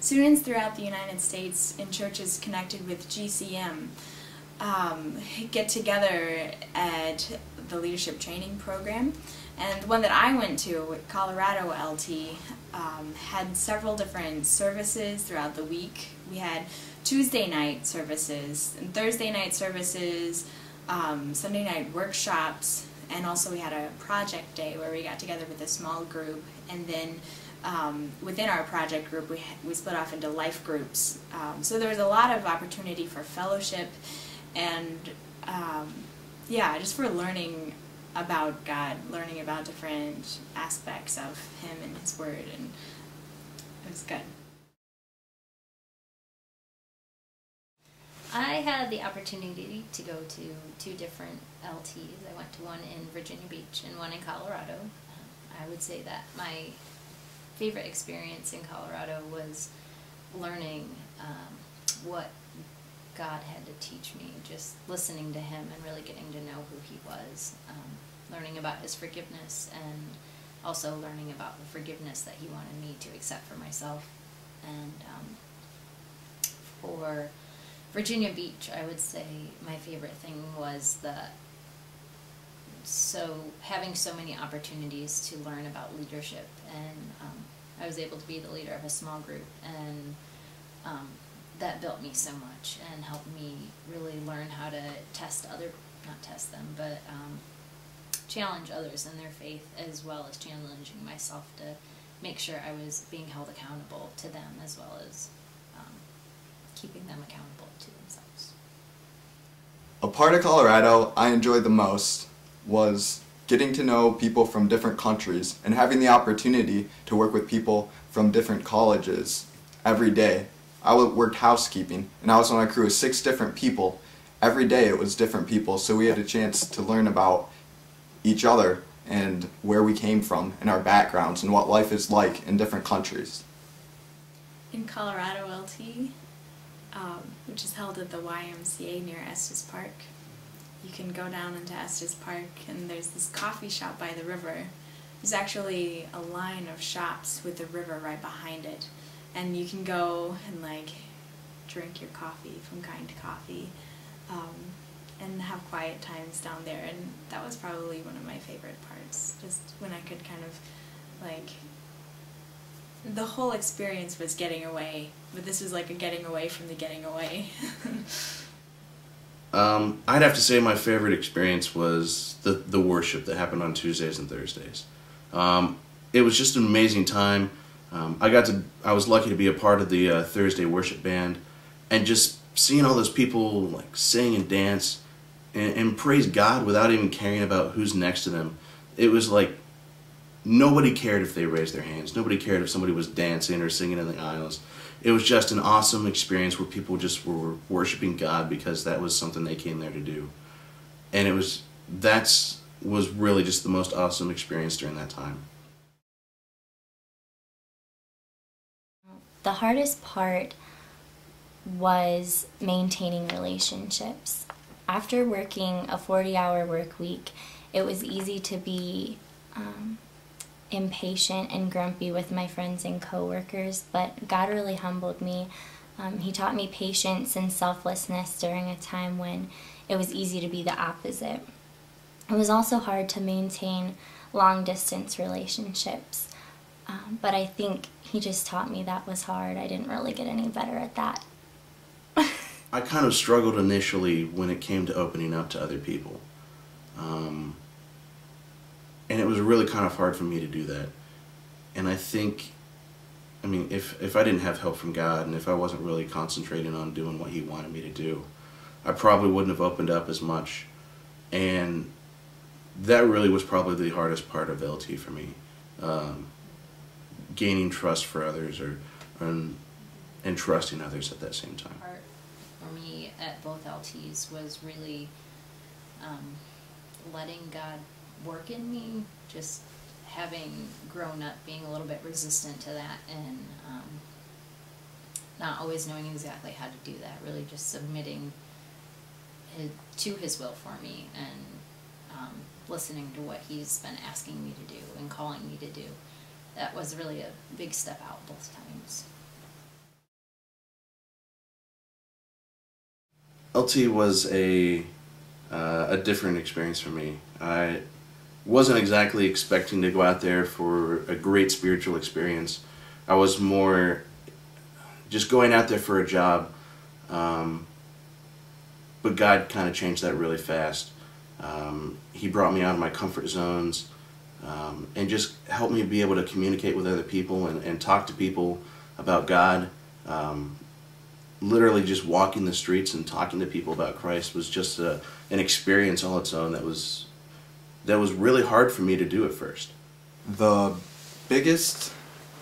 students throughout the United States in churches connected with GCM get together at the leadership training program. And the one that I went to, Colorado LT, had several different services throughout the week. We had Tuesday night services, and Thursday night services, Sunday night workshops, and also we had a project day where we got together with a small group, and then within our project group we split off into life groups. So there was a lot of opportunity for fellowship and yeah, just for learning about God, learning about different aspects of Him and His Word, and it was good. I had the opportunity to go to 2 different LTs. I went to one in Virginia Beach and one in Colorado. I would say that my favorite experience in Colorado was learning what God had to teach me, just listening to Him and really getting to know who He was, learning about His forgiveness, and also learning about the forgiveness that He wanted me to accept for myself. And for Virginia Beach, I would say my favorite thing was having so many opportunities to learn about leadership, and I was able to be the leader of a small group, and that built me so much and helped me really learn how to not test them, but challenge others in their faith, as well as challenging myself to make sure I was being held accountable to them, as well as keeping them accountable to themselves. A part of Colorado I enjoyed the most was getting to know people from different countries and having the opportunity to work with people from different colleges every day. I worked housekeeping, and I was on a crew of 6 different people. Every day it was different people, so we had a chance to learn about each other and where we came from and our backgrounds and what life is like in different countries. In Colorado LT, which is held at the YMCA near Estes Park, you can go down into Estes Park and there's this coffee shop by the river. There's actually a line of shops with the river right behind it, and you can go and drink your coffee from Kind Coffee and have quiet times down there, and that was probably one of my favorite parts, just when I could kind of the whole experience was getting away, but this was like a getting away from the getting away. I'd have to say my favorite experience was the worship that happened on Tuesdays and Thursdays. It was just an amazing time. I was lucky to be a part of the Thursday worship band, and just seeing all those people sing and dance and praise God without even caring about who's next to them. It was like nobody cared if they raised their hands. Nobody cared if somebody was dancing or singing in the aisles. It was just an awesome experience where people just were worshiping God because that was something they came there to do. And that was really just the most awesome experience during that time. The hardest part was maintaining relationships. After working a 40-hour work week, it was easy to be impatient and grumpy with my friends and coworkers, but God really humbled me. He taught me patience and selflessness during a time when it was easy to be the opposite. It was also hard to maintain long-distance relationships, but I think He just taught me that was hard. I didn't really get any better at that. I kind of struggled initially when it came to opening up to other people. And it was really kind of hard for me to do that. And I think, if I didn't have help from God, and if I wasn't really concentrating on doing what He wanted me to do, I probably wouldn't have opened up as much. And that really was probably the hardest part of LT for me. Gaining trust for others and trusting others at that same time. Part for me at both LTs was really letting God work in me, just having grown up being a little bit resistant to that, and not always knowing exactly how to do that, really just submitting to His will for me, and listening to what He's been asking me to do and calling me to do. That was really a big step out both times. LT was a different experience for me. I wasn't exactly expecting to go out there for a great spiritual experience. I was more just going out there for a job, but God kind of changed that really fast. He brought me out of my comfort zones and just helped me be able to communicate with other people and talk to people about God. Literally just walking the streets and talking to people about Christ was just an experience all its own that was really hard for me to do at first. The biggest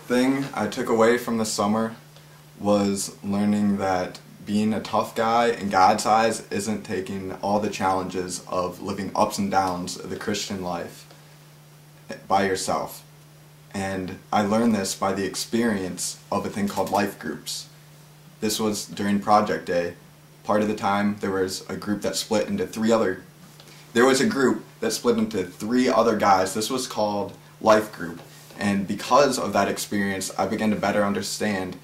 thing I took away from the summer was learning that being a tough guy in God's eyes isn't taking all the challenges of living ups and downs of the Christian life by yourself. And I learned this by the experience of a thing called life groups. This was during Project Day. Part of the time there was a group that split into three other guys. This was called Life Group. And because of that experience, I began to better understand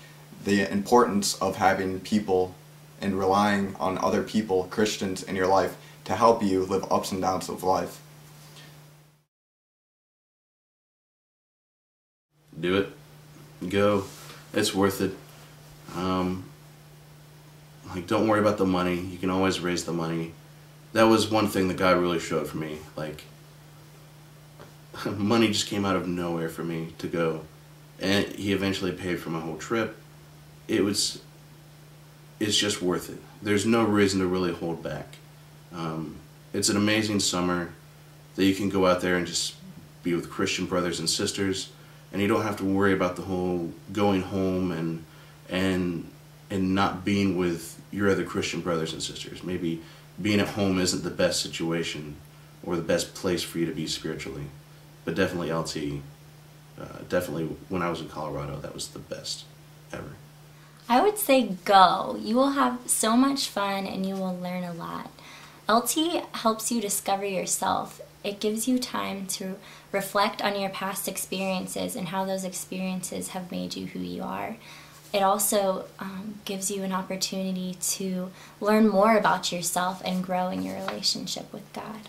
the importance of having people and relying on other people, Christians in your life, to help you live ups and downs of life. Do it. Go. It's worth it. Like, don't worry about the money. You can always raise the money. That was one thing that God really showed for me. Like, money just came out of nowhere for me to go. And He eventually paid for my whole trip. It's just worth it. There's no reason to really hold back. It's an amazing summer that you can go out there and just be with Christian brothers and sisters, and you don't have to worry about the whole going home and not being with your other Christian brothers and sisters. Maybe being at home isn't the best situation or the best place for you to be spiritually, but definitely LT, definitely when I was in Colorado, that was the best ever. I would say go. You will have so much fun and you will learn a lot. LT helps you discover yourself. It gives you time to reflect on your past experiences and how those experiences have made you who you are. It also gives you an opportunity to learn more about yourself and grow in your relationship with God.